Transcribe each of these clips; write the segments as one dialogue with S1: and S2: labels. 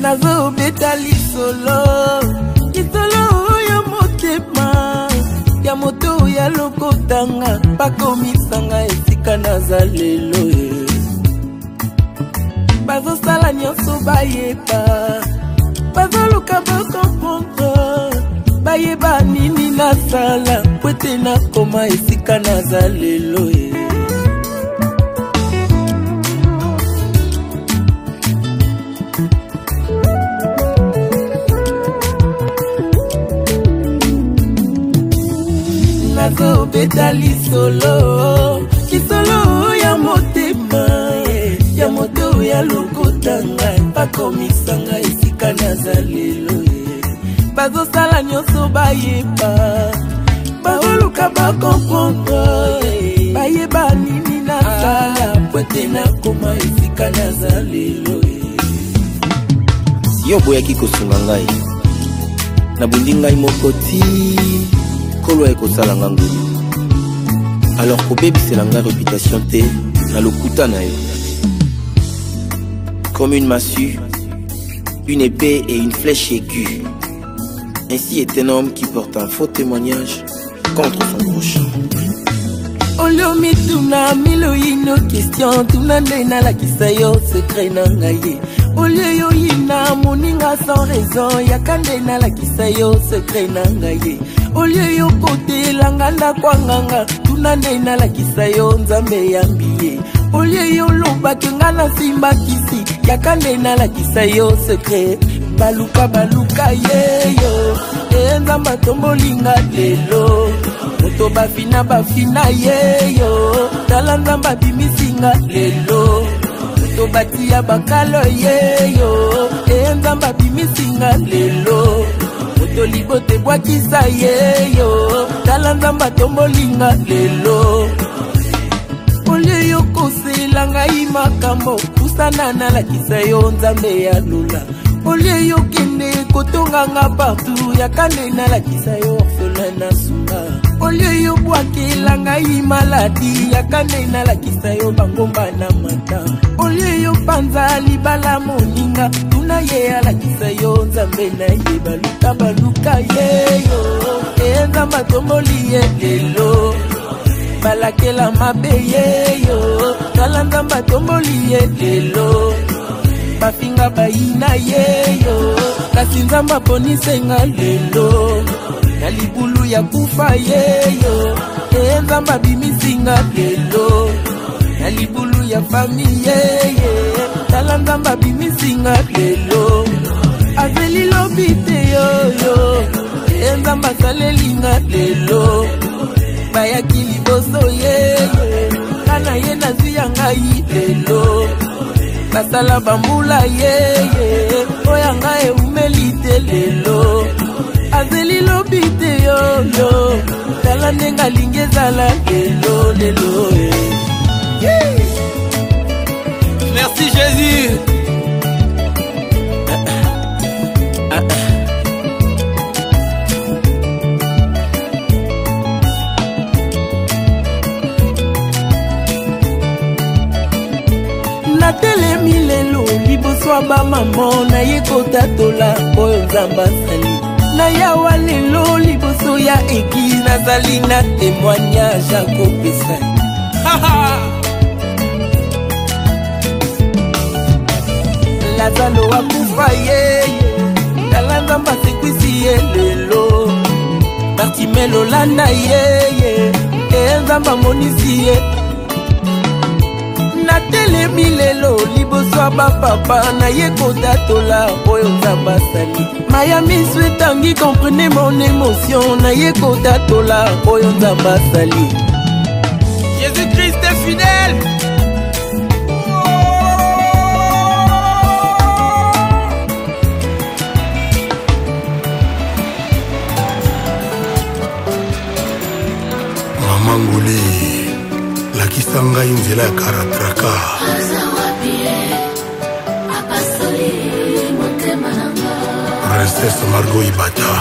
S1: nazo beta lisolo ya motema ya moto ya lokotanga bakomisanga esika naza lelo bazosala nyonso bayeba bazoluka bakomprendre bayeba nini nasala po ete nakoma esika naza lelo nazo beta lisolo ya motema ya moto ya lokotanga bakomisanga esika naza lelo bazosala nyonso bayeba baoluka bakomprendre bayeba nini nasala po ete nakoma esika naza lelo
S2: si yo boyaki kosunga ngai nabundi ngai moko ti kolwa ekosala nga ngulu alors kobebisela nga réputation te na lokuta na yo. Comme une massue, une épée et une flèche aiguë, ainsi est un homme qui porte un faux témoignage contre son prochain.
S1: Olio mituna milo ino question tuna ndena la kisayo secret na ngaye. Olio yo ina moninga sans raison yakandena la kisayo secret na ngaye. Olio yo kote langanda kwanganga tuna ndena la kisayo nzambe yambiye. Olio yo loba kengana simba kisi yakandena la kisayo secret baluka yeyo enzamba tombolinga lelo moto bafina yeyo tala nzamba bimisinga lelo moto batia bakalo yeyo enzamba bimisinga lelo moto libote bwakisa yeyo tala nzamba tombolinga lelo olio yo kosela ngai makambo kusana na la kisayo nzambe ya lula olio yo kende kotonganga partout yakande na la kisayo orphelin na sunga olio yo bwakela ngai maladi yakande na la kisayo bangomba na mata olio yo panza libala moninga tuna ye ala kisayo nzambe na ye baluka yeyo enzamba tomboli ye lelo balakela mabe yeyo tala nzamba tomboli ye lelo bafinga bayina yeyo kasi nzamba ponisenga lelo na libulu ya kufa yeyo nzamba bimisinga lelo na libulu ya fami yeye tala nzamba bimisinga lelo azeli lobite yoyo nzamba salelinga lelo bayaki liboso yeye kana ye nazwi ya ngai lelo basala bambula yeye oya ngai eumeli te lelo azeli lobi te yoyo tala ndenge alingi ezala lelo
S3: Merci Jésus.
S1: natelemi lelo liboso ya bamamo naye kotatola oyo nzambe asali na yawa lelo liboso ya eglise nazali na témoignage akopesa lazalo akufa yeye tala nzambe asekwisi ye lelo Bartimelo landa yeye nzambe amonisi ye natelemi lelo liboso ya bapapa naye kotatola oyo nzambe asali mayami so etangi comprenez mon émotion naye kotatola oyo nzambe asali
S3: Jésus-Christ est fidèle.
S4: Maman Ngouli lakisa ngai nzela ya karatraka Princesse Margot Ibata,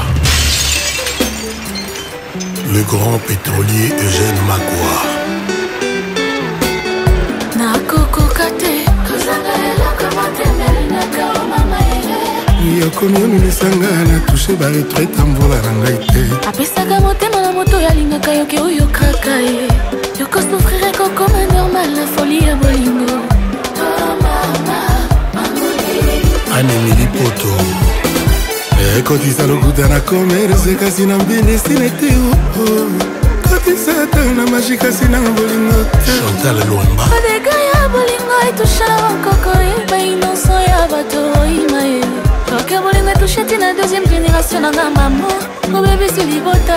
S4: le grand pétrolier Eugène Magua.
S5: Nakoko kate, kozanga ela kamate melina kao mama ele.
S4: nakomi omimisanga na touche baretraite mvula na ngai te
S5: apesaka motema na moto yalingaka yoke oyokaka ye yokosufrire kokoma normal na folie ya bolingo
S4: anemili poto ekotisa lokuta na komerse kasi na mbindisine te kotisa ata na magi kasi na bolingo te chantal lwamba
S5: odeka ya bolingo etushala bankoko yeba inonso ya bato oyima ye yoke bolingo etushe ti na deuxième génération na nga mamo obebisi libota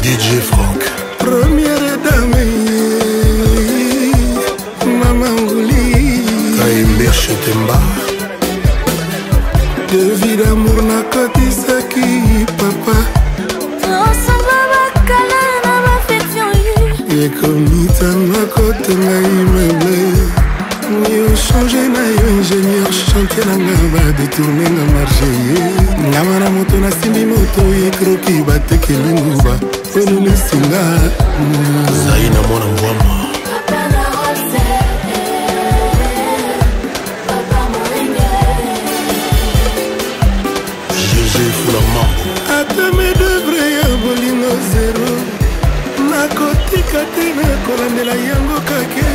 S4: DJ Franck première dame mama nguli kaimbe chetemba de vie d'amour na kotisaki papa
S5: osamba bakala na bafection ye
S4: ekomitanga kotenga imeble yo change na yo ingénieur chantier na nga badetourne nga marche ye ngama na moto nasimbi moto ekroki batekeli nguba ololisinga zai na mwana mbwama ata medevre ya bolingo zero nakotika te nakolandela yango kake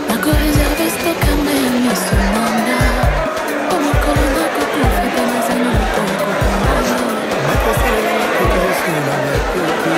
S5: nakoreserve stokanga ya miso nanga omokolo nakokufata nazana mokokokoaa
S4: bakosalela kokosola bakoke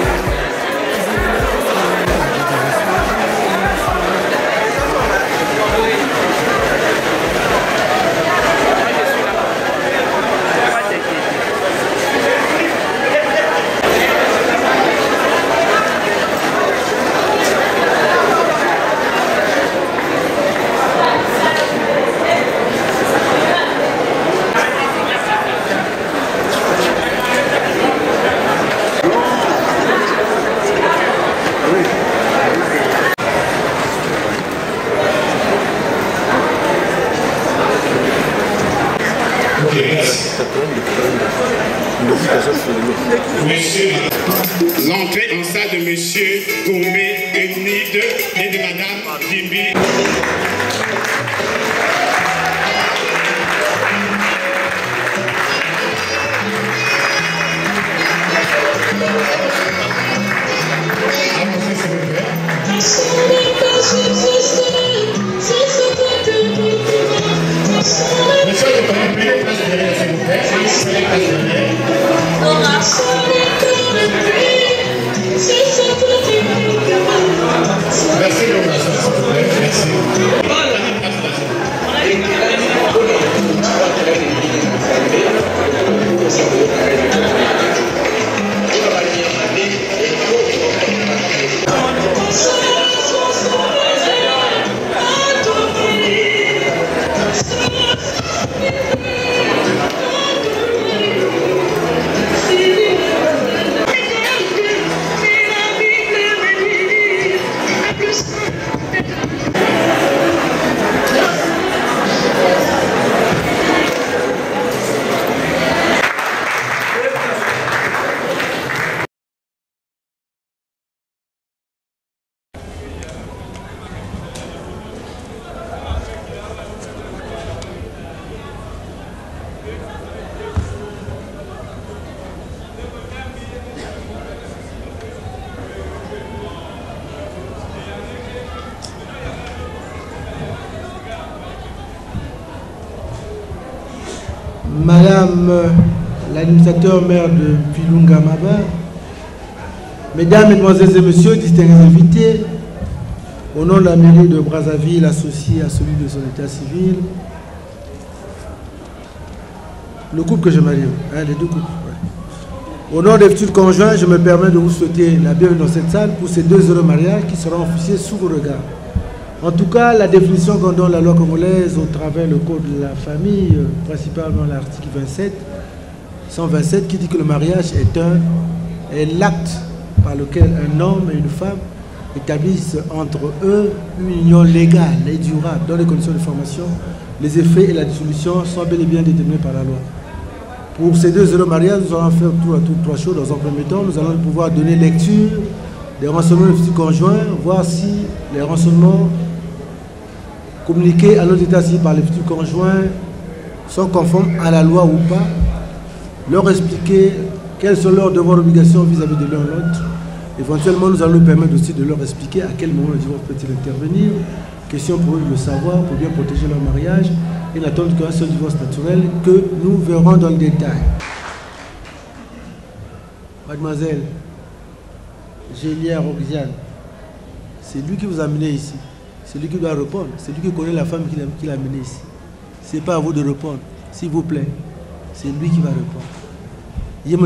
S6: L'entrée en salle de Monsieur Gourmet Unide et de Madame Jimbi.
S7: Madame l'administrateur maire de Pilunga Maba, Mesdames, Mesdemoiselles et Messieurs, distingués invités, au nom de la mairie de Brazzaville associée à celui de son état civil, le couple que je marie, les deux couples. Ouais. Au nom des futurs conjoints, je me permets de vous souhaiter la bienvenue dans cette salle pour ces 2 heureux mariages qui seront officiés sous vos regards. En tout cas, la définition qu'on donne la loi congolaise au travers le code de la famille, principalement l'article 127, qui dit que le mariage est l'acte par lequel un homme et une femme établissent entre eux une union légale et durable dans les conditions de formation. Les effets et la dissolution sont bel et bien déterminés par la loi. Pour ces 2 heureux mariages, nous allons faire tour à tour 3 choses. Dans un premier temps, nous allons pouvoir donner lecture des renseignements des futurs conjoints, voir si les renseignements communiqués à nos états civils par les futurs conjoints sont conformes à la loi ou pas, leur expliquer quels sont leurs devoirs et obligations vis-à-vis de l'un ou l'autre. Éventuellement, nous allons nous permettre aussi de leur expliquer à quel moment le divorce peut-il intervenir. Question pour eux de le savoir, pour bien protéger leur mariage et n'attendre qu'un seul divorce naturel que nous verrons dans le détail. Mademoiselle Gélière Roxiane, c'est lui qui vous a amené ici. C'est lui qui doit répondre. C'est lui qui connaît la femme qui l'a amené ici. Ce n'est pas à vous de répondre, s'il vous plaît. C'est lui qui va répondre. C'est à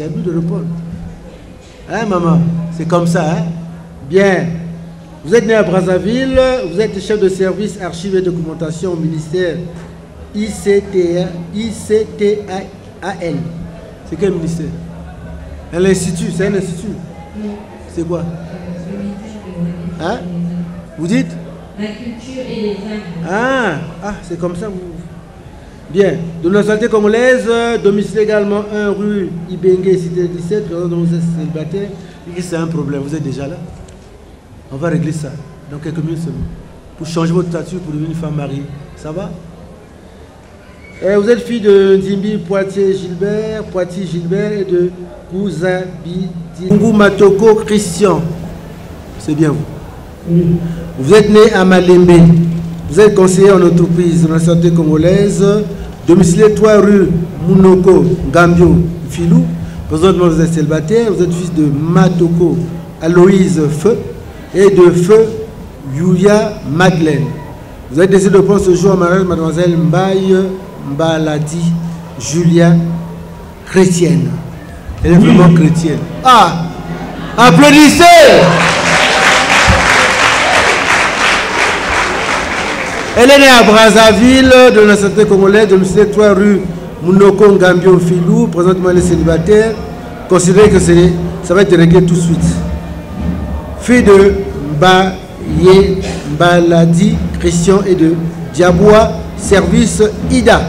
S7: lui de répondre. Hein, maman? C'est comme ça, hein? Bien. Vous êtes né à Brazzaville, vous êtes chef de service archives et documentation au ministère ICTAL. C'est quel ministère? Un institut, c'est un institut. C'est quoi? Hein? Vous dites? La culture et les arts. Ah, c'est comme ça. Vous... Bien. De la nationalité congolaise, domicile également 1 rue Ibengue, cité 17, dont vous êtes célibataire. Et c'est un problème, vous êtes déjà là. On va régler ça dans quelques minutes seulement. Pour changer votre statut, pour devenir une femme mariée. Ça va? Vous êtes fille de Nzimbi Poitiers-Gilbert et de Kouzabidi Ngungu Matoko Christian. C'est bien vous. Vous êtes né à Malembe. Vous êtes conseiller en entreprise dans la santé congolaise. Domicilié 3 rue Mounoko Gambio Filou. Présentement, vous êtes célibataire. Vous êtes fils de Matoko Aloïse Feu et de Feu Yuya Madeleine. Vous avez décidé de prendre ce jour en mariage mademoiselle Mbaye Mbaladi Julia chrétienne. Elle est vraiment chrétienne. Ah! Applaudissez! Elle est née à Brazzaville, de la santé congolaise, de l'université 3 rue Mounoko Ngambio Filou. Présentement, elle est célibataire. Considérez que ça va être réglé tout de suite. Fille de Mbaye Mbaladi Christian et de Diaboua Service Ida.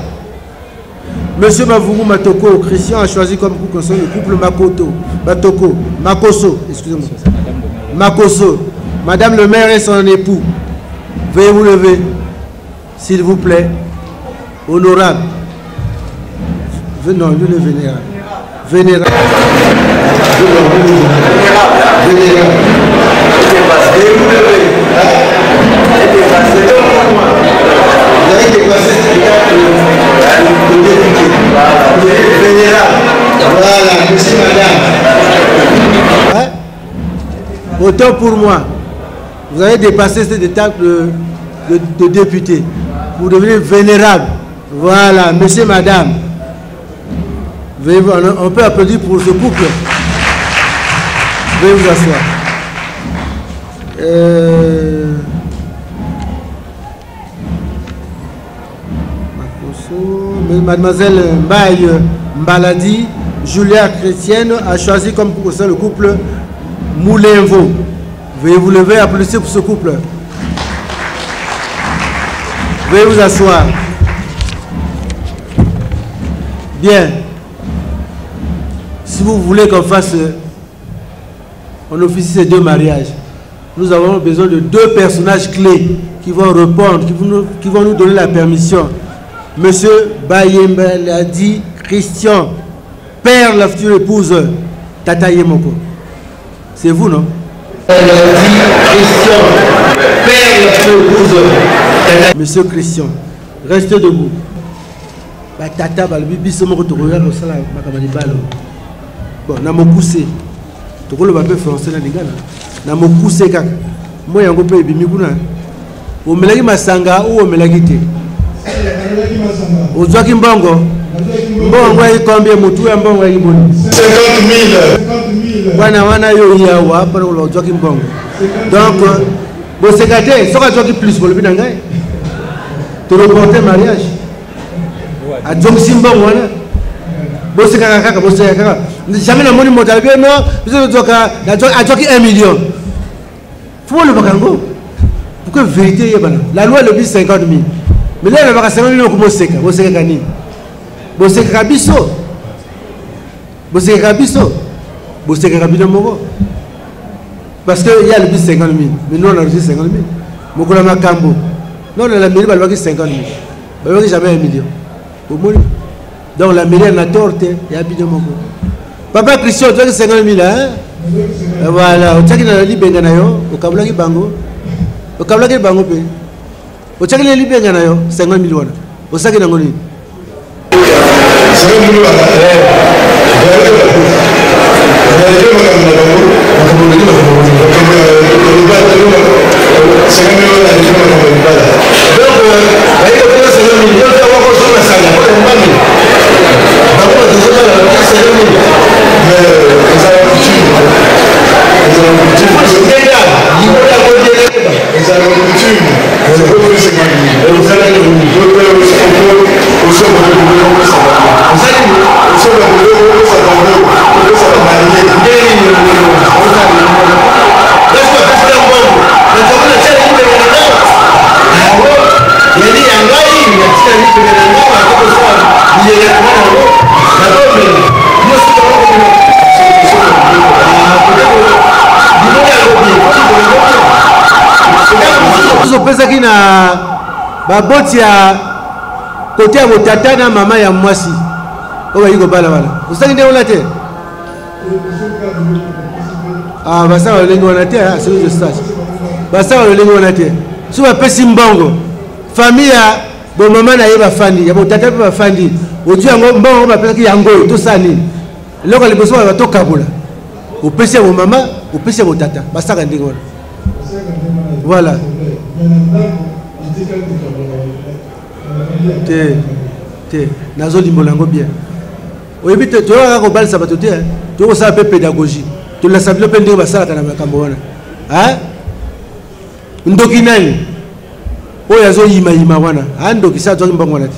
S7: Monsieur Mavuru Matoko Christian a choisi comme conseil le couple Makoso, excusez-moi. Makoso. Madame le maire et son époux. Veuillez vous lever, s'il vous plaît. Honorable. Non, lui le vénérable. Vénérable. Vénérable. Veuillez vous lever. Vous avez dépassé ce voilà, monsieur, madame. Hein? Autant pour moi, vous avez dépassé cette étape de député. Vous devenez vénérable. Voilà, monsieur, madame. On peut applaudir pour ce couple. Veuillez vous asseoir. Mademoiselle Mbaye Mbaladi Julia Chrétienne a choisi comme conseil le couple Moulenvo. Veuillez vous lever et applaudir pour ce couple. Veuillez vous asseoir. Bien. Si vous voulez qu'on fasse, on officie ces 2 mariages, nous avons besoin de 2 personnages clés qui vont répondre, qui vont nous donner la permission. Monsieur Bayembaladi Christian, père de la future épouse Tata Yemoko. C'est vous, non? Christian, père de la future épouse Tata. Monsieur Christian, restez debout. Tata, bon, na mo poussé. Tu le papier français na lingana. Na mo poussé kaka. Moi yango pe bimi kuna. O melaki masanga ou o melaki te. O zwaki mbongo. Mbongo yi combien mutu ya mbongo yi boni. 50 000. Wana wana yo yawa para o zwaki mbongo. Donc bo sekate soka zwaki plus pour le binangai. Tu reporter mariage. A zwaki mbongo wana. Bosse kaka bosse kaka jamais la monnaie mondiale non vous avez dit 1 million faut le bakango pourquoi vérité yebana la loi le dit 50 000 mais là le baka 50 000 comme bosse kani bosse kaka biso parce que il y a le dit 50 000 mais nous on a reçu 50 000 Mokola Makambo. Non, la mairie va avoir 50 000. Il va jamais 1 million. Donc la mairie a tort, il y a bien mon Papa Christian, tu as 50 000 hein? Voilà, au Tchaki na libengana yo, au Kablaki Bango. Au Kablaki Bango pe. Au Tchaki na libengana yo, 50 000 wana. Au Saki na ngoni.
S4: 50 000 wana.
S7: Baboti ya côté ya tata na mama ya mwasi oba yiko bala bala usaki nde ona te ah basa wa lengo na te c'est le stage basa wa lengo na te so ba pesi mbongo famille bo mama na yeba fandi ya bo tata ba fandi oju yango mbongo ba pesi yango to sani loko le beso ba to kabula o pesi bo mama o pesi bo tata basa ka ndingo voilà te nazo limbolango bien oyebi te to ka ko balisa bato te to ko sa pe pédagogie to la sabilo pe ndenge basala kana makambo wana hein ndoki nani oyo azo yima wana ndoki sa to mbongo wana te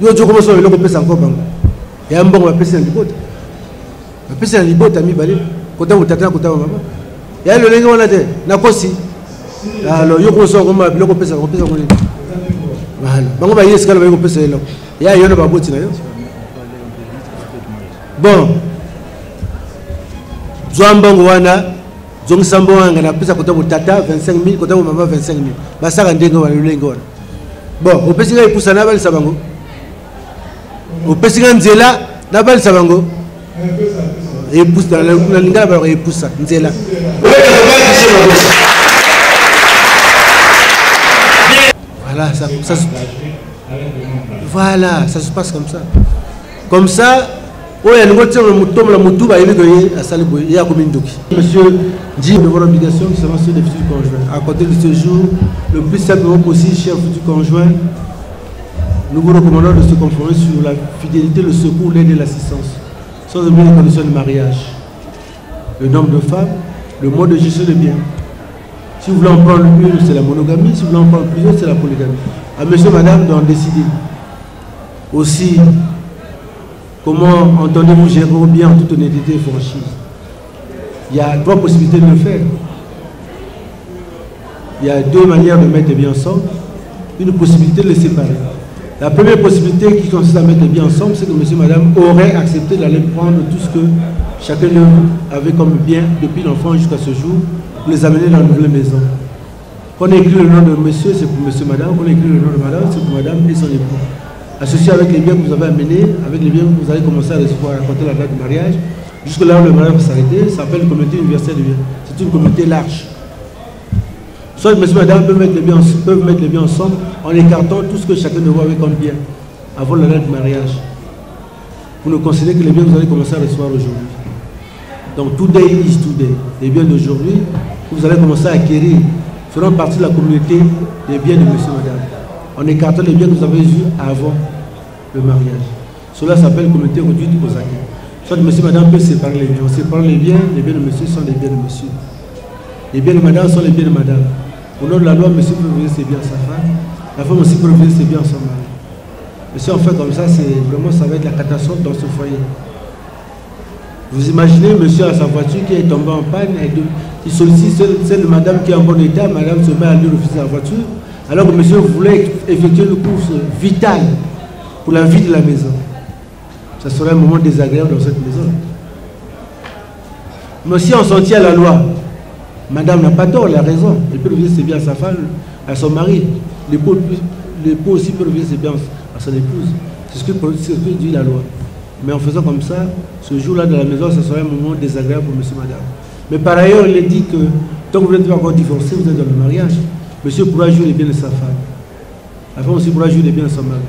S7: yo to ko so eloko pesa encore bango ya mbongo bapesa na libota mi bale kota utata kota mama ya lo lengo wana te na kosi alors yo ko so ko ma biloko pesa ko ngoni voilà bango ba yeska ba ko pesa eloko ya yo na baboti na yo bon Zouambongo wana Zongsambo wanga na pesa kota tata 25 000 kota mama 25 000 basaka ndengo wana lengo wana bon opesi ngai pusa na bali sabango opesi ngai nzela na bali sabango et pousse dans la lingala ba et poussa nzela voilà ça se passe comme ça monsieur dit de votre obligation qui sera sur les futurs conjoints. À côté de ce jour, le plus simplement possible, chers futurs conjoints, nous vous recommandons de se conformer sur la fidélité, le secours, l'aide et l'assistance, sans oublier les conditions de mariage, le nombre de femmes, le mode de gestion de biens. Si vous voulez en prendre une, c'est la monogamie. Si vous voulez en prendre plusieurs, c'est la polygamie. À monsieur, madame, d'en décider. Aussi, comment entendez-vous gérer bien en toute honnêteté et franchise? Il y a 3 possibilités de le faire. Il y a 2 manières de mettre les biens ensemble. Une possibilité de les séparer. La première possibilité qui consiste à mettre les biens ensemble, c'est que monsieur et madame auraient accepté d'aller prendre tout ce que chacun d'eux avait comme bien depuis l'enfant jusqu'à ce jour, pour les amener dans une nouvelle maison. Quand on écrit le nom de monsieur, c'est pour monsieur et madame. Quand on écrit le nom de madame, c'est pour madame et son époux. Associé avec les biens que vous avez amenés, avec les biens que vous allez commencer à recevoir, à raconter la date du mariage, jusque là où le mariage va s'arrêter, ça s'appelle une communauté universelle de biens. C'est une communauté large. Soit monsieur et madame peuvent mettre les biens ensemble en écartant tout ce que chacun de vous avait comme bien avant la date du mariage. Vous ne considérez que les biens que vous allez commencer à recevoir aujourd'hui. Donc today is today. Les biens d'aujourd'hui que vous allez commencer à acquérir feront partie de la communauté des biens de monsieur et madame, en écartant les biens que vous avez eus avant le mariage. Cela s'appelle communauté réduite aux acquis. Soit monsieur et madame peuvent séparer les biens. On sépare les biens de monsieur sont les biens de monsieur. Les biens de madame sont les biens de madame. Au nom de la loi, monsieur peut revenir ses biens à sa femme, la femme aussi peut revenir ses biens à son mari. Mais si on fait comme ça, vraiment ça va être la catastrophe dans ce foyer. Vous imaginez monsieur à sa voiture qui est tombé en panne, il sollicite celle de madame qui est en bon état, madame se met à lui refuser la voiture, alors que monsieur voulait effectuer une course vitale pour la vie de la maison. Ça serait un moment désagréable dans cette maison. Mais si on s'en tient à la loi, Madame n'a pas tort, elle a raison. Elle peut refuser ses biens à sa femme, à son mari. L'époux aussi peut refuser ses biens à son épouse. C'est ce que dit la loi. Mais en faisant comme ça, ce jour-là de la maison, ce serait un moment désagréable pour monsieur, madame. Mais par ailleurs, il est dit que tant que vous n'êtes pas encore divorcé, vous êtes dans le mariage, monsieur pourra jouir les biens de sa femme. La femme aussi pourra jouir les biens de son mari.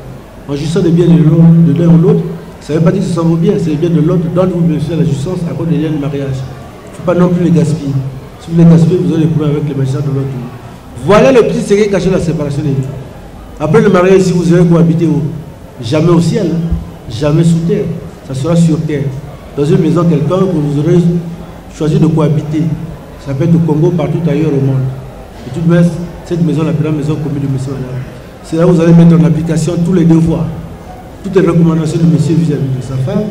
S7: En jouissant des biens de l'un ou l'autre, ça ne veut pas dire que ce sont vos biens, c'est les biens de l'autre, dont vous bénéficiez de la jouissance à cause des liens de mariage. Il ne faut pas non plus les gaspiller. Si vous les gaspillez, vous aurez des problèmes avec les magistrats de l'autre. Voilà le petit secret caché de la séparation des deux. Après le mariage, si vous aurez cohabité où? Jamais au ciel, hein? Jamais sous terre. Ça sera sur terre. Dans une maison quelqu'un que vous aurez choisi de cohabiter. Ça peut être au Congo, partout ailleurs au monde. Et tout de même, cette maison, la maison commune de monsieur madame. C'est là où vous allez mettre en application tous les devoirs, toutes les recommandations de monsieur vis-à-vis de sa femme,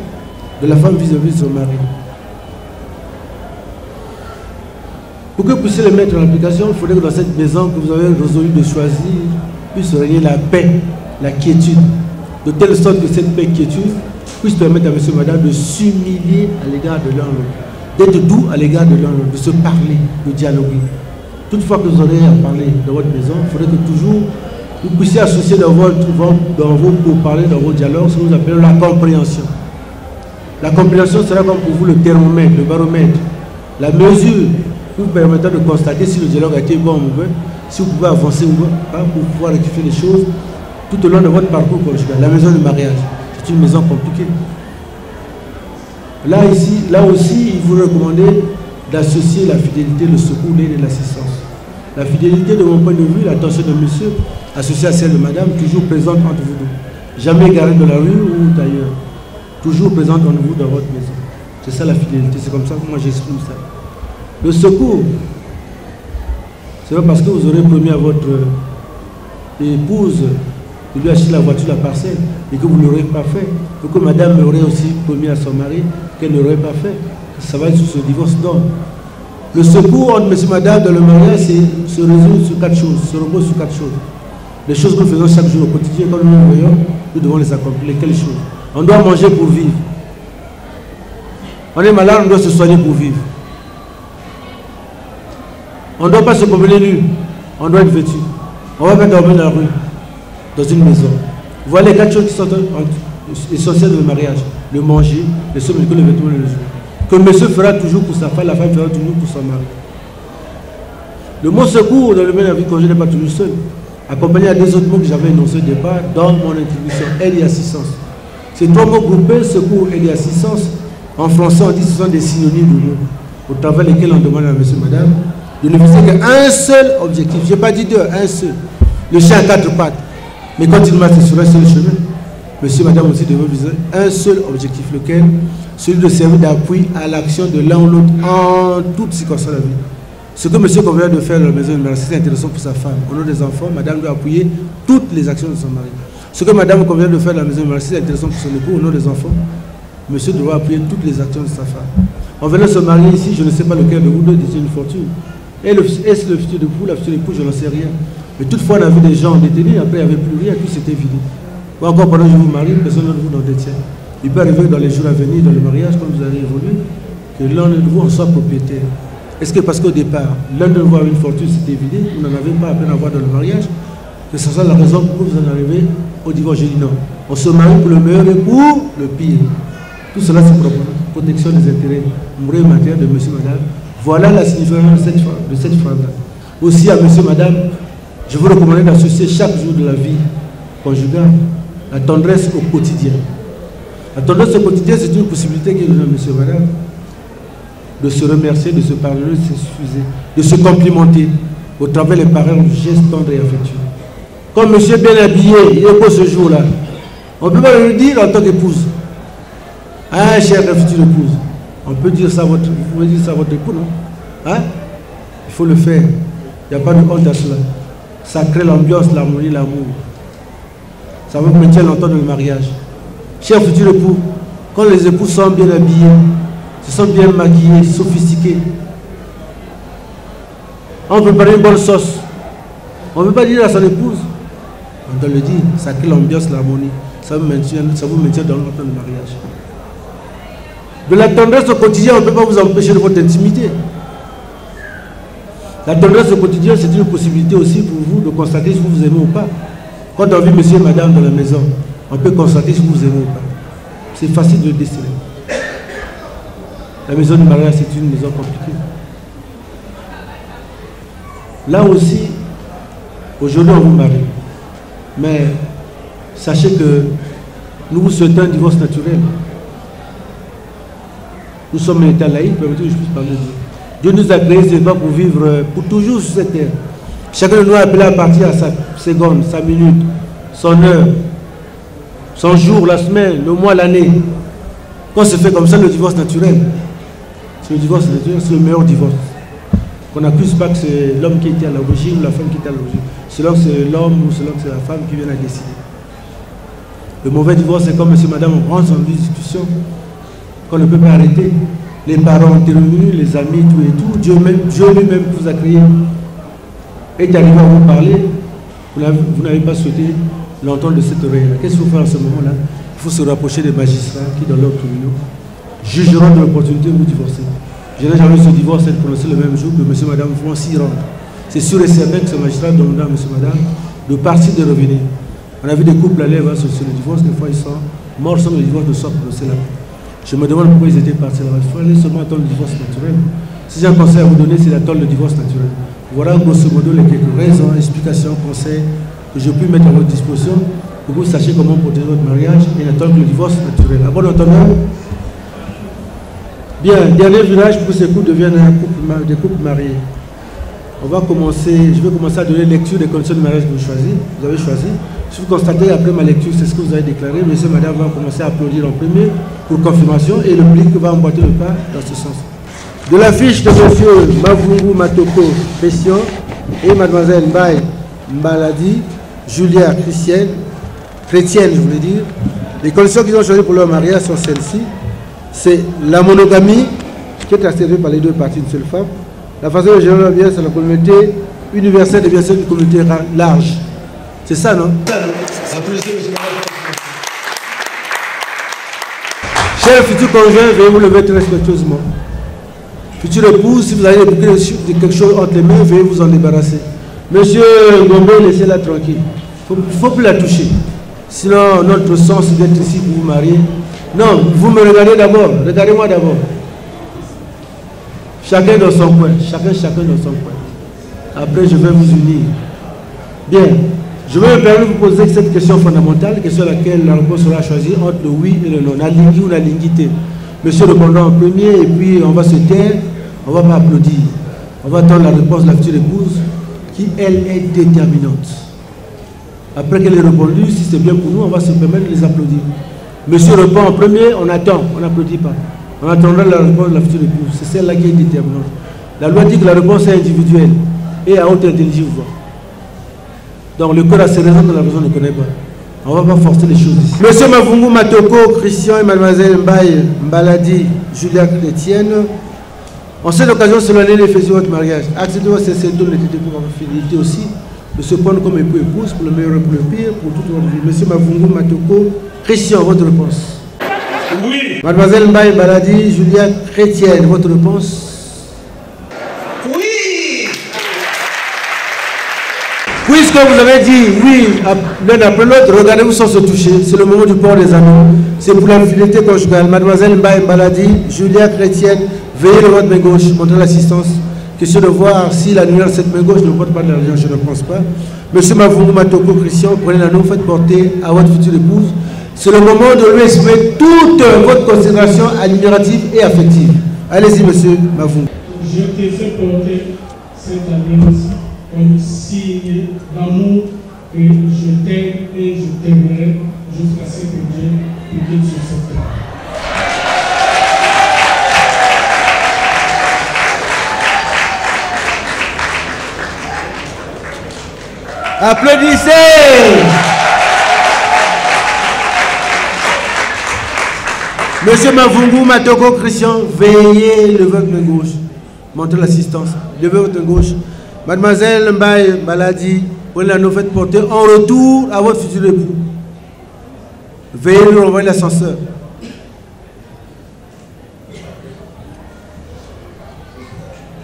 S7: de la femme vis-à-vis de son mari. Pour que vous puissiez les mettre en application, il faudrait que dans cette maison que vous avez résolu de choisir, puisse régner la paix, la quiétude, de telle sorte que cette paix et quiétude puisse permettre à monsieur et madame de s'humilier à l'égard de l'un l'autre, d'être doux à l'égard de l'un l'autre, de se parler, de dialoguer. Toutefois que vous aurez à parler dans votre maison, il faudrait que toujours vous puissiez associer dans vos pourparlers, dans vos dialogues, ce que nous appelons la compréhension. La compréhension sera comme pour vous le thermomètre, le baromètre, la mesure vous permettant de constater si le dialogue a été bon ou mauvais, si vous pouvez avancer ou pas pour pouvoir rectifier les choses tout au long de votre parcours conjugal. La maison de mariage, c'est une maison compliquée. Là aussi, il vous recommandez d'associer la fidélité, le secours, l'aide et l'assistance. La fidélité, de mon point de vue, l'attention de monsieur, associée à celle de madame, toujours présente entre vous deux. Jamais garée de la rue ou d'ailleurs. Toujours présente entre vous dans votre maison. C'est ça la fidélité, c'est comme ça que moi j'exprime ça. Le secours, c'est pas parce que vous aurez promis à votre épouse de lui acheter la voiture, la parcelle, et que vous ne l'aurez pas fait, ou que madame aurait aussi promis à son mari qu'elle ne l'aurait pas fait. Ça va être sur ce divorce d'homme. Le secours entre monsieur et madame dans le mariage se résume sur 4 choses, se repose sur 4 choses. Les choses que nous faisons chaque jour au quotidien, quand nous nous voyons, nous devons les accomplir. Quelles choses? On doit manger pour vivre. On est malade, on doit se soigner pour vivre. On ne doit pas se promener nu, on doit être vêtu. On va pas dormir dans la rue, dans une maison. Voilà les 4 choses qui sont essentielles dans le mariage. Le manger, le sommeil, le vêtement et le jour. Que monsieur fera toujours pour sa femme, la femme fera toujours pour son mari. Le mot secours dans le domaine de la vie conjugale n'est pas toujours seul. Accompagné à 2 autres mots que j'avais énoncés au départ dans mon introduction, aide et assistance. Ces 3 mots groupés, secours, aide et assistance, en français on dit que ce sont des synonymes de mots, au travers lesquels on demande à monsieur et madame de ne viser qu'un seul objectif. Je n'ai pas dit 2, un seul. Le chien à 4 pattes. Mais quand il marche sur un seul chemin, monsieur et madame aussi devaient viser un seul objectif, lequel? Celui de servir d'appui à l'action de l'un ou l'autre en toute circonstance de la vie. Ce que monsieur convient de faire dans la maison de mariage, c'est intéressant pour sa femme. Au nom des enfants, madame doit appuyer toutes les actions de son mari. Ce que madame convient de faire dans la maison de mariage, c'est intéressant pour son époux. Au nom des enfants, monsieur doit appuyer toutes les actions de sa femme. En venant se marier ici, je ne sais pas lequel de vous deux détient une fortune. Est-ce le futur époux, la future épouse, je n'en sais rien. Mais toutefois, on a vu des gens détenus, après il n'y avait plus rien, tout s'était vidé. Ou encore pendant que je vous marie, personne de vous n'en détient. Il peut arriver dans les jours à venir, dans le mariage, quand vous allez évoluer, que l'un de vous en soit propriétaire. Est-ce que parce qu'au départ, l'un de vous avait une fortune, c'était vidé, vous n'en avez pas à peine à voir dans le mariage, que ce soit la raison pour laquelle vous en arrivez au divorce? Je dis non. On se marie pour le meilleur et pour le pire. Tout cela, c'est pour la protection des intérêts moraux et matériels de monsieur et madame. Voilà la signification de cette phrase-là. Aussi à monsieur et madame, je vous recommande d'associer chaque jour de la vie conjugale la tendresse au quotidien. La tendresse au quotidien, c'est une possibilité qui est donnée à monsieur et madame de se remercier, de se pardonner, de s'excuser, de se complimenter au travers des paroles, gestes tendres et affectueux. Comme monsieur est bien habillé, il est beau ce jour-là, on ne peut pas le dire en tant qu'épouse. Ah, chère future épouse, on peut dire ça à votre, vous pouvez dire ça à votre époux, non? Hein? Il faut le faire. Il n'y a pas de honte à cela. Ça crée l'ambiance, l'harmonie, l'amour. Ça vous maintient longtemps dans le mariage. Cher futur époux, quand les époux sont bien habillés, se sont bien maquillés, sophistiqués, on prépare une bonne sauce. On ne peut pas dire à son épouse. On doit le dire, ça crée l'ambiance, l'harmonie. Ça vous maintient dans longtemps le mariage. De la tendresse au quotidien, on ne peut pas vous empêcher de votre intimité. La tendresse au quotidien, c'est une possibilité aussi pour vous de constater si vous vous aimez ou pas. Quand on vit monsieur et madame dans la maison, on peut constater si vous vous aimez ou pas. C'est facile de le déceler. La maison du mariage, c'est une maison compliquée. Là aussi, aujourd'hui, on vous marie. Mais sachez que nous vous souhaitons un divorce naturel. Nous sommes un État laïque, permettez que je puisse parler de Dieu. Dieu nous a créés, c'est pas pour vivre pour toujours sur cette terre. Chacun de nous a appelé à partir à sa seconde, sa minute, son heure, son jour, la semaine, le mois, l'année. Quand c'est fait comme ça, le divorce naturel, c'est le divorce naturel, c'est le meilleur divorce. Qu'on n'accuse pas que c'est l'homme qui était à l'origine ou la femme qui était à l'origine. Selon que c'est l'homme ou selon que c'est la femme qui vient à décider. Le mauvais divorce, c'est comme monsieur, madame, on rentre dans une institution qu'on ne peut pas arrêter. Les parents intervenus, les amis, tout et tout. Dieu lui-même qui vous a créé est arrivé à vous parler. Vous n'avez pas souhaité l'entendre de cette oreille-là. Qu'est-ce qu'il faut faire à ce moment-là? Il faut se rapprocher des magistrats qui, dans leurs tribunaux, jugeront de l'opportunité de vous divorcer. Je n'ai jamais eu ce divorce être prononcé le même jour que monsieur, madame vont s'y rendre. C'est sûr et certain que ce magistrat demandera à monsieur, madame de partir de revenir. On a vu des couples aller sur le divorce, des fois ils sont morts sans le divorce de soit prononcé là. Je me demande pourquoi ils étaient partis là-bas. Il fallait seulement attendre le divorce naturel. Si j'ai un conseil à vous donner, c'est d'attendre le divorce naturel. Voilà grosso modo les quelques raisons, explications, conseils que je puis mettre à votre disposition pour que vous sachiez comment protéger votre mariage et d'attendre le divorce naturel. À bon entendeur. Bien, dernier village pour que ces couples deviennent des couples mariés. On va commencer, je vais commencer à donner lecture des conditions de mariage que vous avez choisi. Si vous constatez après ma lecture, c'est ce que vous avez déclaré, monsieur et madame vont commencer à applaudir en premier pour confirmation et le public va emboîter le pas dans ce sens. De l'affiche de monsieur Mavungu Matoko Christian et mademoiselle Mbaye Mbaladi Julia chrétienne, je voulais dire, les conditions qu'ils ont choisies pour leur mariage sont celles-ci. C'est la monogamie qui est assurée par les deux parties d'une seule femme. La façon de gérer leur bien, c'est la communauté universelle et bien sûr une communauté large. C'est ça, non? Chers futurs conjoints, veuillez vous lever très respectueusement. Future épouse, si vous avez quelque chose entre les mains, veuillez vous en débarrasser. Monsieur Gombe, laissez-la tranquille. Il ne faut plus la toucher. Sinon, notre sens d'être ici pour vous marier. Non, vous me regardez d'abord. Regardez-moi d'abord. Chacun dans son coin. Chacun dans son coin. Après, je vais vous unir. Bien. Je vais me permettre de vous poser cette question fondamentale, question à laquelle la réponse sera choisie entre le oui et le non. La lingui ou la linguité. Monsieur répondra en premier et puis on va se taire. On ne va pas applaudir. On va attendre la réponse de la future épouse qui, elle, est déterminante. Après qu'elle ait répondu, si c'est bien pour nous, on va se permettre de les applaudir. Monsieur répond en premier, on attend, on n'applaudit pas. On attendra la réponse de la future épouse. C'est celle-là qui est déterminante. La loi dit que la réponse est individuelle et à haute intelligence. Donc le code a ses raisons que la personne ne connaît pas. On ne va pas forcer les choses ici. Monsieur Mavungu Matoko Christian et mademoiselle Mbaye Mbaladi Julia Chrétienne, en cette occasion solennelle et faisait votre mariage. Acceptez votre sincérité, l'honnêteté pour votre fidélité aussi, de se prendre comme époux-épouse pour le meilleur et pour le pire, pour toute votre vie. Monsieur Mavungu Matoko Christian, votre réponse?
S6: Oui.
S7: Mademoiselle Mbaye Mbaladi Julia Chrétienne, votre réponse? Puisque vous avez dit oui l'un après l'autre, regardez-vous sans se toucher. C'est le moment du port des anneaux. C'est pour la fidélité conjugale. Mademoiselle Mbaye Mbaladi, Julia Chrétienne, veillez de votre main gauche, montrez l'assistance. Question de voir si la nuance de cette main gauche ne porte pas de l'argent, je ne pense pas. Monsieur Mavungu Matoko Christian, prenez l'anneau, faites porter à votre future épouse. C'est le moment de lui exprimer toute votre considération admirative et affective. Allez-y, monsieur Mavungu.
S8: Je te fais porter cette alliance comme signe d'amour que je t'aime et je t'aimerai jusqu'à ce que Dieu publie sur cette terre.
S7: Applaudissez! Monsieur Mavungu Matoko Christian, veillez de votre main gauche. Montrez l'assistance. Levez votre main gauche. Mademoiselle Mbaye Mbaladi, prenez l'anneau, faites porter en retour à votre futur époux. Veillez de lui envoyer l'ascenseur.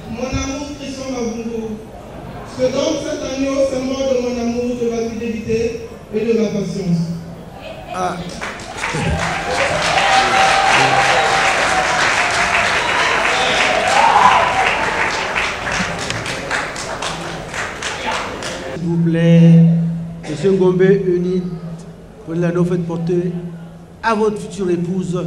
S8: Mon amour Christian Mavungu, et de la patience.
S7: Ah. S'il vous plaît, Monsieur Ngombe, Unit, prenez la note, faites porter à votre future épouse.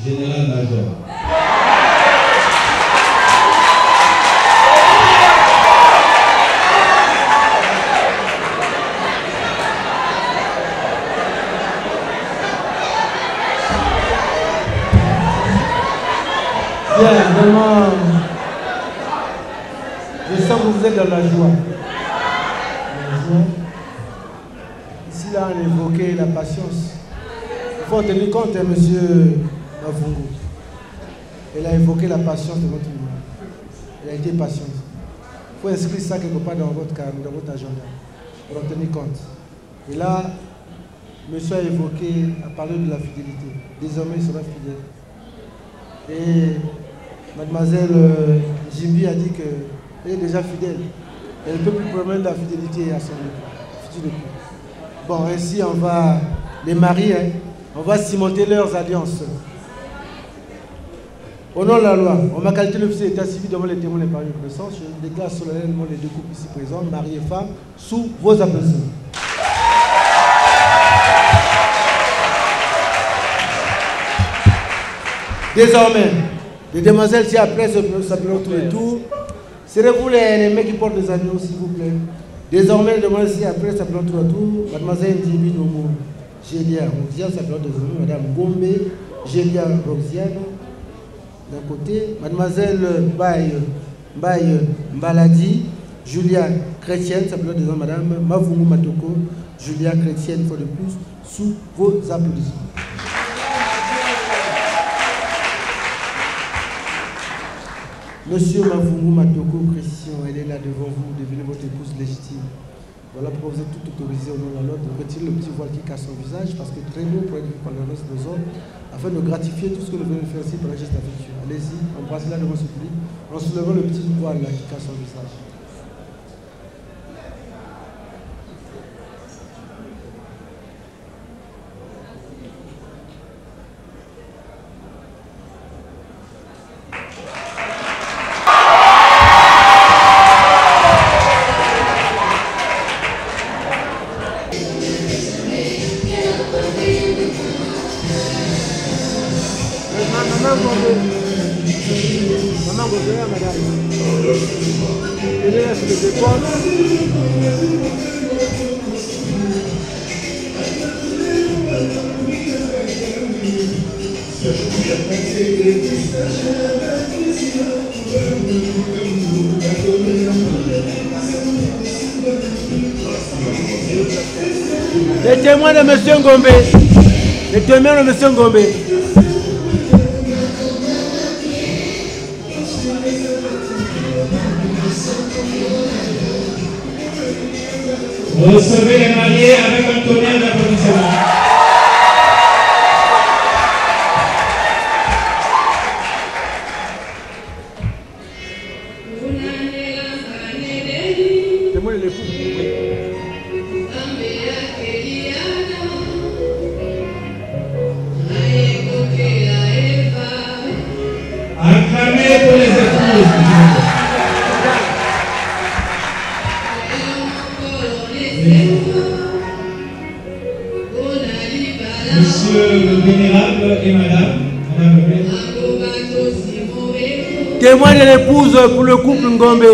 S8: Général-major.
S7: Bien, vraiment, je sens que vous êtes dans la joie. Ici, là, on évoquait la patience. Il faut en tenir compte, hein, monsieur Mavungu. Elle a évoqué la patience de votre vie. Elle a été patiente. Il faut inscrire ça quelque part dans votre agenda, pour en tenir compte. Et là, monsieur a évoqué, a parlé de la fidélité. Désormais, il sera fidèle. Et mademoiselle Jimbi a dit qu'elle est déjà fidèle. Elle ne peut plus promettre la fidélité à son futur époux. Bon, ainsi, on va les marier, hein, on va cimenter leurs alliances. Au nom de la loi, en ma qualité d'officier d'état civil devant les témoins et par une connaissance, je déclare solennellement les deux couples ici présents, mari et femme, sous vos applaudissements. Désormais, les demoiselles, si après s'appelleront tous les tours, serez-vous les mecs qui portent des agneaux, s'il vous plaît? Désormais, les demoiselles, si après s'appelleront tous les tours, mademoiselle Ndibi Nomo, Gélia Roxiane, s'appelleront désormais madame Gombe, Gélia Roxiane, d'un côté, mademoiselle Baye Mbaladi, Julia Chrétienne, s'appelleront désormais madame Mavungu Matoko, Julia Chrétienne, une fois de plus, sous vos applaudissements. Monsieur Mavungu Matoko Christian, elle est là devant vous, devenez votre épouse légitime. Voilà pourquoi vous êtes tout autorisé au nom de la loi de retirer le petit voile qui cache son visage, parce que très beau pour être vu par le reste des hommes, afin de gratifier tout ce que nous venons de faire ici par la geste affectueux. Allez-y, embrassez-la devant ce public, en soulevant le petit voile là qui cache son visage. Les témoins de M. Ngombe. Les témoins de M. Ngombe.
S8: Recevez les mariés avec un tonnerre d'applaudissements.
S7: Témoins de l'époux.
S8: Acclamez pour les épouses. Monsieur le vénérable et madame le maître.
S7: Témoin de l'épouse pour le couple Ngombe.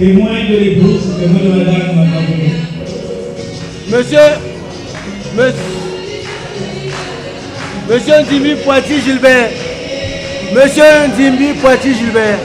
S8: témoin de l'épouse, témoin de madame Mababoué.
S7: Monsieur Ndimbi Poiti Gilbert. Monsieur Ndimbi Poiti Gilbert.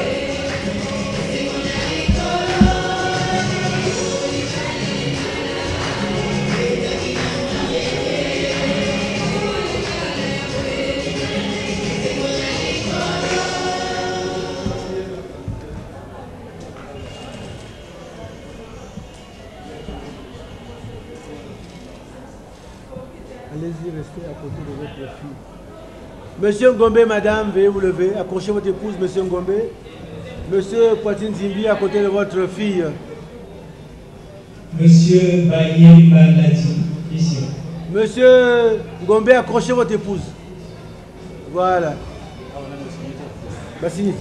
S7: Allez-y, restez à côté de votre fille. Monsieur Ngombe, madame, veuillez vous lever. Accrochez votre épouse, monsieur Ngombe. Monsieur Poitine Zimbi, à côté de votre fille.
S8: Monsieur Baye Malati, ici.
S7: Monsieur Ngombe, accrochez votre épouse. Voilà. Bassini.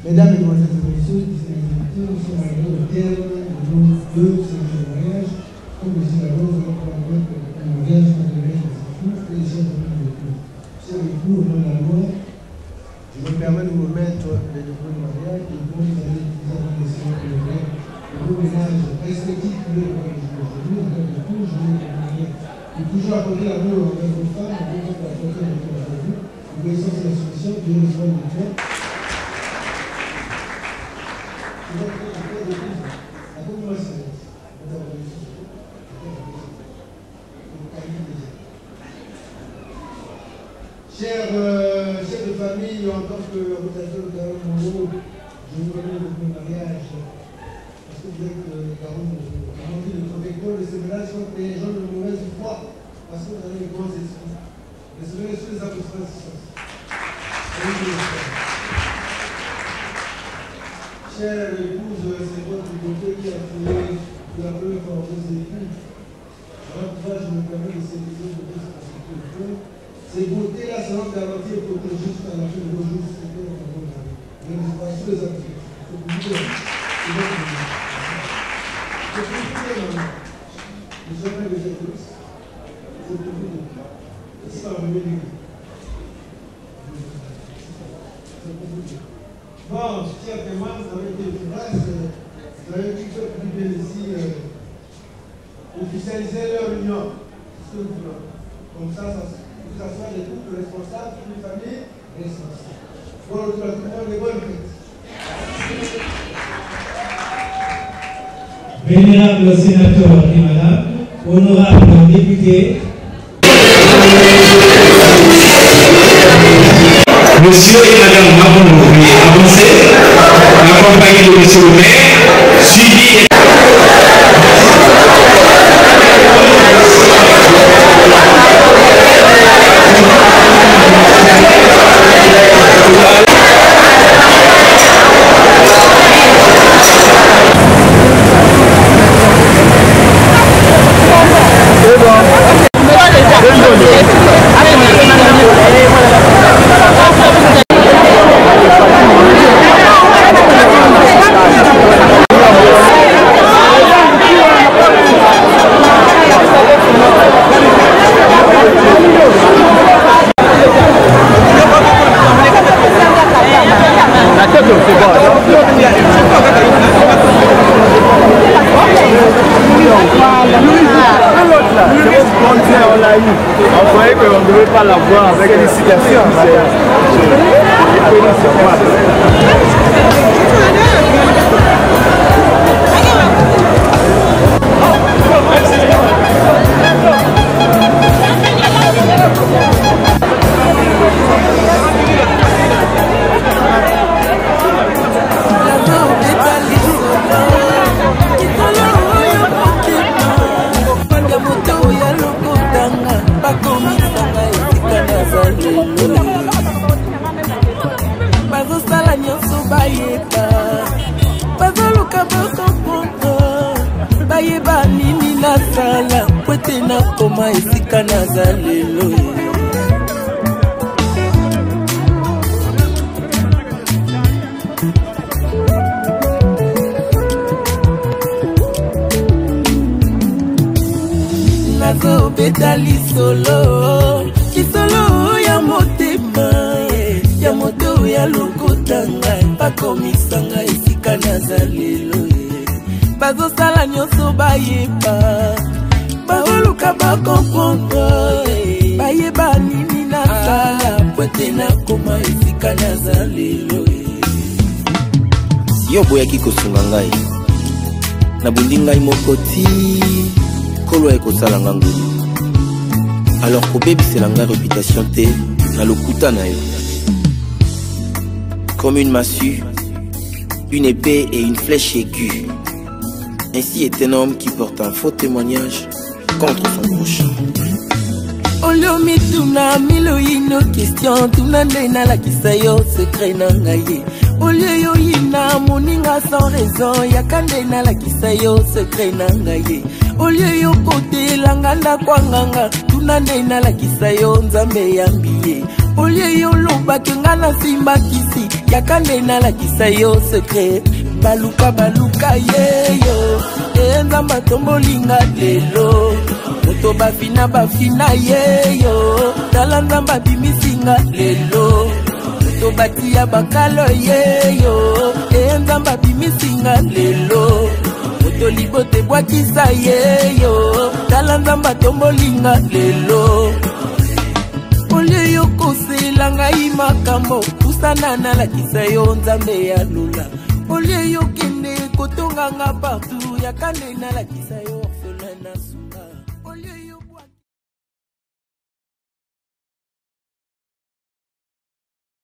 S9: Mesdames, Mesdemoiselles et Messieurs, nous sommes arrivés au terme de nos deux séjours de mariage. Comme je disais avant, nous allons prendre un mariage matériel des époux et les chefs de l'époux. Chers époux, au nom de la loi, je me permets de vous remettre les documents de mariage et vous allez avoir des séjours de mariage et vos ménages respectifs pour les mariages d'aujourd'hui, en tant qu'époux, je vais vous marier. Et toujours apporter l'amour envers vos femmes, en tant qu'apporter l'amour envers vous, l'obéissance et la soumission, Dieu les soigne de toi. Chers chefs de famille, en tant que rotateur de Garonne Monroe, je vous remets le mariage parce que vous êtes Garonne de protecteur de ces ménages contre les gens de mauvaise foi, parce que vous avez les grands esprits. Les souvenirs sur les apostles. Chère épouse, c'est votre beauté qui a créé la première fois vos époux. Alors, je me permets de célébrer de ce ces beautés-là seront garanties et protégées jusqu'à la fin de vos jours. C'est bien dans vos années. Mais nous pas tous les actifs. C'est pour vous dire. C'est votre vie. C'est pour vous dire. Nous sommes les églises. C'est pour vous dire. C'est ça, on veut dire. C'est pour vous dire. Bon, chers témoins, vous avez été efficaces. Vous avez dit que vous pouvez ici officialiser leur union. C'est ce que vous voulez. Comme ça se que ce soit des couples responsables, une famille responsable. Bon, nous avons des bonnes fêtes.
S8: Vénérable sénateur et madame, honorable député,
S6: Monsieur et madame Mabou, veuillez avancer, accompagné de monsieur le maire, suivi.
S10: On croyait qu'on ne devait pas l'avoir avec une citation.
S1: La bayeba nini nasala po ete nakoma esika naza lelo. Nazo beta lisolo kisolo ya motema ya moto ya lokotanga bakomisanga esika naza lelo. Bazosala nyonso bayeba baoluka bakomprendre bayeba nini nasala po ete nakoma esika naza lelo.
S2: Si yo boyaki kosunga ngai nabundi ngai moko ti kolo ekosala nga ngulu, alors kobebisela nga réputation te na lokuta na yo. Comme une massue, une épée et une flèche aiguë, ainsi est un homme qui porte un faux témoignage contre son prochain.
S1: Olio mituna milo ino question tuna ndena la kisayo secret na ngaye. Olio yo ina moninga sans raison yakandena la kisayo secret na ngaye. Olio yo kote langanda kwanganga tuna ndena la kisayo nzambe yambiye. Olio yo loba kengana simba kisi yakandena la kisayo secret. Baluka baluka yeyo enzamba tombolinga lelo. Moto bafina bafina yeyo tala nzamba bimisinga lelo. Moto batia bakalo yeyo enzamba bimisinga lelo. Moto libote bwakisa yeyo tala nzamba tombolinga lelo. Olio yo kosela ngai makambo kusana na lakisa yo nzambe ya lula. Olio yo kende kotonga nga partout yakande na lakisa yo.